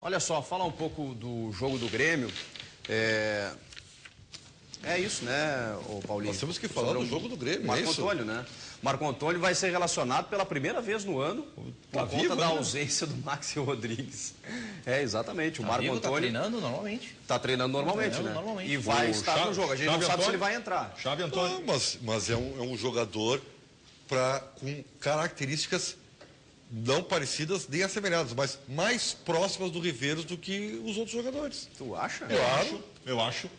Olha só, falar um pouco do jogo do Grêmio. É isso, né, o Paulinho? Nós temos que falar do jogo do Grêmio, Marco Antônio, né? Marco Antônio vai ser relacionado pela primeira vez no ano por conta da ausência do Maxi Rodrigues. Exatamente. O Marco Antônio tá treinando normalmente. Está treinando normalmente, né? Normalmente. E vai estar no jogo. A gente não sabe se ele vai entrar. Chave Antônio. Não, mas é um jogador com características não parecidas nem assemelhadas, mas mais próximas do Riveiros do que os outros jogadores. Tu acha?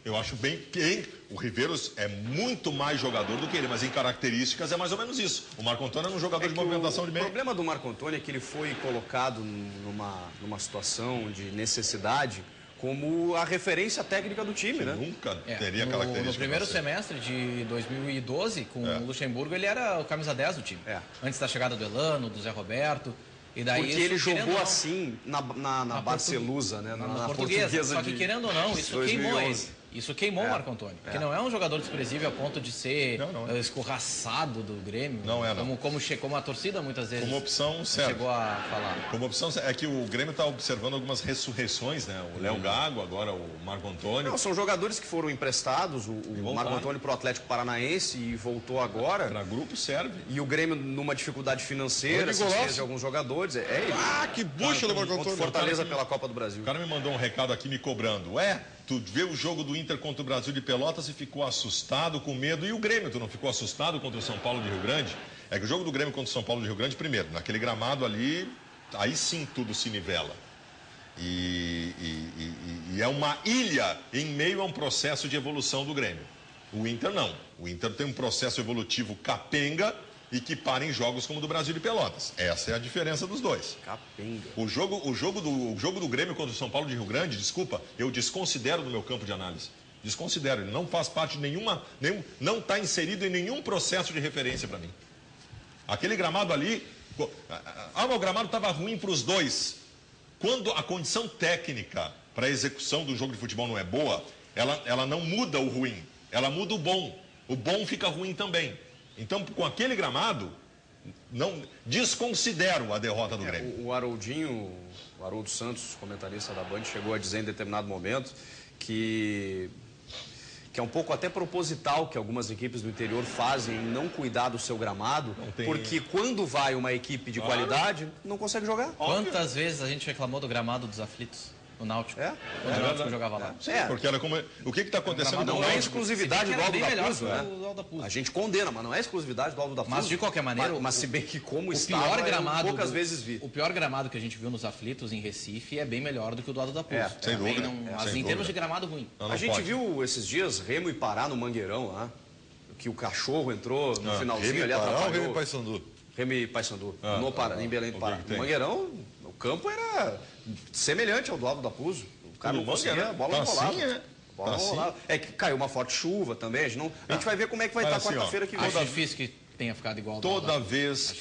Eu acho bem que o Riveiros é muito mais jogador do que ele, mas em características é mais ou menos isso. O Marco Antônio é um jogador de movimentação de meio. O problema do Marco Antônio é que ele foi colocado numa situação de necessidade como a referência técnica do time, né? Nunca teria características. No primeiro semestre de 2012, com o Luxemburgo, ele era o camisa 10 do time. Antes da chegada do Elano, do Zé Roberto. E daí porque ele jogou assim na Barcelusa, né? Na portuguesa. Só que querendo ou não, isso 2011. Queimou ele. Isso queimou o Marco Antônio. Porque não é um jogador desprezível a ponto de ser escorraçado do Grêmio. Não é, não. Como a torcida muitas vezes como opção, certo. Chegou a falar. Como opção, é que o Grêmio está observando algumas ressurreições, né? O Léo Gago, agora o Marco Antônio. Não, são jogadores que foram emprestados, o Marco Antônio para o Atlético Paranaense e voltou agora. Para grupo serve. E o Grêmio numa dificuldade financeira, se fez de alguns jogadores. Que bucha do Marco Antônio. Fortaleza pela Copa do Brasil. O cara me mandou um recado aqui me cobrando. Tu vê o jogo do Inter contra o Brasil de Pelotas e ficou assustado, com medo. E o Grêmio, tu não ficou assustado contra o São Paulo de Rio Grande? É que o jogo do Grêmio contra o São Paulo de Rio Grande, primeiro, naquele gramado ali, aí sim tudo se nivela. E é uma ilha em meio a um processo de evolução do Grêmio. O Inter não. O Inter tem um processo evolutivo capenga e que para em jogos como o do Brasil de Pelotas. Essa é a diferença dos dois. Capenga. O jogo do Grêmio contra o São Paulo de Rio Grande, desculpa, eu desconsidero no meu campo de análise. Desconsidero, ele não faz parte de não está inserido em nenhum processo de referência para mim. Aquele gramado ali, o gramado estava ruim para os dois. Quando a condição técnica para a execução do jogo de futebol não é boa, ela não muda o ruim, ela muda o bom. O bom fica ruim também. Então, com aquele gramado, não desconsidero a derrota do Grêmio. O Haroldo Santos, comentarista da Band, chegou a dizer em determinado momento que é um pouco até proposital que algumas equipes do interior fazem em não cuidar do seu gramado, porque quando vai uma equipe de qualidade, não consegue jogar. Quantas vezes a gente reclamou do gramado dos aflitos? O Náutico. Quando o Náutico jogava lá. Sim, porque era como... O que está acontecendo? Não é exclusividade do Aldo da Puzo, né? A gente condena, mas não é exclusividade do Aldo da Puzo. Mas de qualquer maneira... Mas se bem que como estava, poucas vezes vi. O pior gramado que a gente viu nos aflitos em Recife é bem melhor do que o do Aldo da Puzo. Sem dúvida. Mas em termos de gramado ruim. A gente viu esses dias Remo e Pará no Mangueirão lá, que o cachorro entrou no finalzinho ali, atrapalhou. Remo e Paysandu. Remo e Paysandu. Em Belém do Pará. No Mangueirão, o campo era semelhante ao do Aldo da Puzo. O cara não conseguia, a bola não rolava. Bola não rolava. É que caiu uma forte chuva também. A gente vai ver como é que vai estar quarta-feira que vem. Acho difícil que tenha ficado igual. Toda vez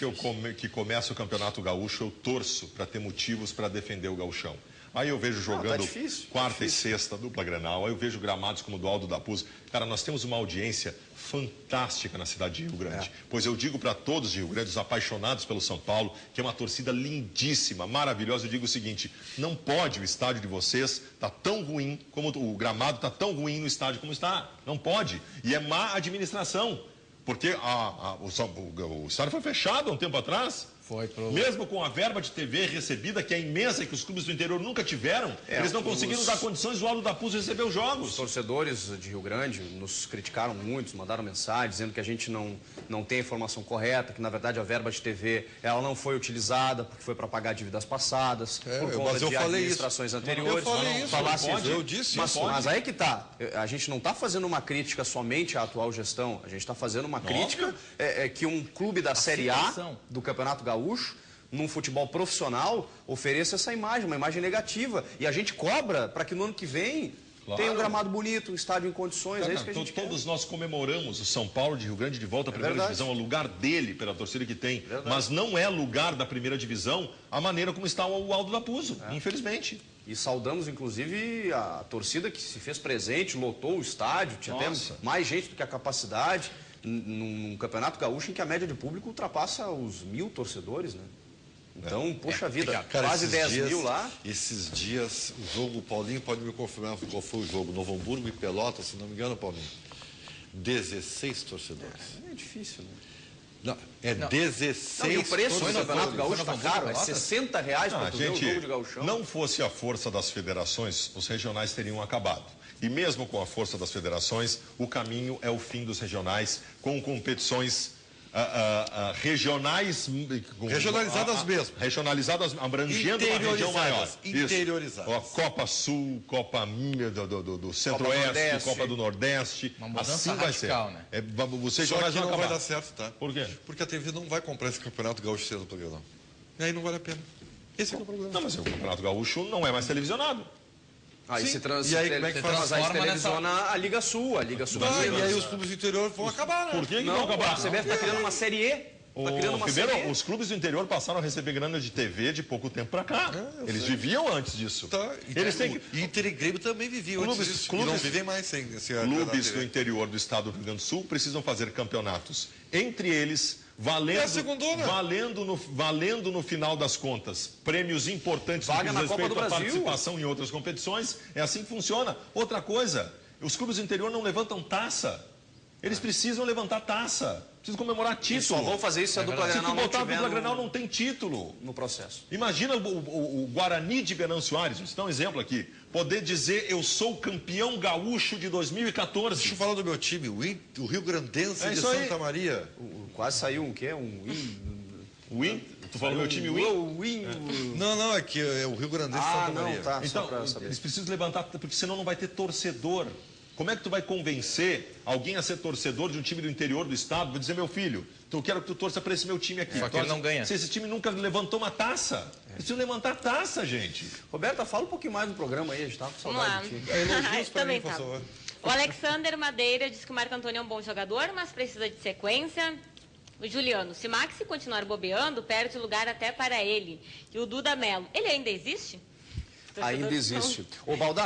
que começa o Campeonato Gaúcho, eu torço para ter motivos para defender o gauchão. Aí eu vejo jogando quarta e sexta, dupla Grenal. Aí eu vejo gramados como o do Aldo da Puzo. Cara, nós temos uma audiência fantástica na cidade de Rio Grande. Pois eu digo para todos de Rio Grande, os apaixonados pelo São Paulo, que é uma torcida lindíssima, maravilhosa. Eu digo o seguinte, não pode o estádio de vocês tá tão ruim, como o gramado está tão ruim no estádio como está. Não pode. E é má administração. Porque o estádio foi fechado há um tempo atrás. Mesmo com a verba de TV recebida, que é imensa e que os clubes do interior nunca tiveram, eles não conseguiram dar condições do Aldo da Puzo receber os jogos. Os torcedores de Rio Grande nos criticaram muito, mandaram mensagem dizendo que a gente não tem a informação correta, que na verdade a verba de TV ela não foi utilizada porque foi para pagar dívidas passadas, por conta de administrações anteriores. Eu disse isso. Mas aí que tá, a gente não está fazendo uma crítica somente à atual gestão, a gente está fazendo uma crítica que um clube da Série A do Campeonato Gaúcho, num futebol profissional, ofereça essa imagem, uma imagem negativa. E a gente cobra para que no ano que vem tenha um gramado bonito, um estádio em condições. É isso que a gente quer. Todos nós comemoramos o São Paulo de Rio Grande de volta à primeira divisão, é o lugar dele, pela torcida que tem. Mas não é lugar da primeira divisão a maneira como está o Aldo da Puzo, infelizmente. E saudamos, inclusive, a torcida que se fez presente, lotou o estádio, tinha até mais gente do que a capacidade. Num campeonato gaúcho em que a média de público ultrapassa os 1.000 torcedores, né? Então, poxa vida, cara, quase 10 mil lá. Esses dias, o jogo, o Paulinho pode me confirmar qual foi o jogo, Novo Hamburgo e Pelotas, se não me engano, Paulinho. 16 torcedores. É difícil, né? Não, 16 não, e o preço do torcedores. Campeonato Gaúcho está caro, é R$60 para tu ver o jogo de gauchão. Não fosse a força das federações, os regionais teriam acabado. E mesmo com a força das federações, o caminho é o fim dos regionais, com competições regionais... Regionalizadas mesmo. Regionalizadas, abrangendo uma região maior. Interiorizadas. Ó, Copa Sul, Copa do Centro-Oeste, Copa do Nordeste. Uma mudança assim vai radical, ser. né? Os Só regionais que não vão vai acabar. dar certo, tá? Por quê? Porque a TV não vai comprar esse Campeonato Gaúcho cedo do programa. E aí não vale a pena. Esse é o problema. Não, mas o Campeonato Gaúcho não é mais televisionado. Aí Sim. se E aí, como é que faz? mas aí se televisiona a Liga Sul, a Liga Sul. E aí os clubes do interior vão acabar, né? Por que Não, vão acabar? a CBF está criando uma Série E. Tá criando uma Primeiro, série. os clubes do interior passaram a receber grana de TV de pouco tempo para cá. Eles viviam antes disso. Tá. Eles têm que... Inter e Grêmio também viviam antes disso. E não vivem mais sem esse Clubes do interior do estado do Rio Grande do Sul precisam fazer campeonatos entre eles, valendo no final das contas prêmios importantes Vaga no que diz na Copa respeito do à Brasil. participação em outras competições. É assim que funciona. Outra coisa, os clubes do interior não levantam taça. Eles precisam levantar taça. Precisam comemorar título. Só vão fazer isso se a dupla Grenal não botar a tiver dupla Grenal não tem título. no processo. Imagina o Guarani de Venâncio Aires, vou citar um exemplo aqui, poder dizer eu sou campeão gaúcho de 2014. Deixa eu falar do meu time, o Rio Grandense de isso aí. Santa Maria. Quase saiu um quê? Win? Tu falou meu time Win? Não, é que é o Rio Grandense de Santa Maria. Tá, só Então, pra saber. eles precisam levantar, porque senão não vai ter torcedor. Como é que tu vai convencer alguém a ser torcedor de um time do interior do estado? Vou dizer, meu filho, então eu quero que tu torça para esse meu time aqui. Só que ele não ganha. Se esse time nunca levantou uma taça. Precisam levantar taça, gente. Roberta, fala um pouquinho mais do programa aí, a gente tava com Vamos lá. saudade de ti. Elogios pra Também mim, por tá. favor. O Alexander Madeira diz que o Marco Antônio é um bom jogador, mas precisa de sequência. O Juliano, se Maxi continuar bobeando, perde lugar até para ele. E o Duda Melo, ele ainda existe? Ainda existe. Ô, Baldar,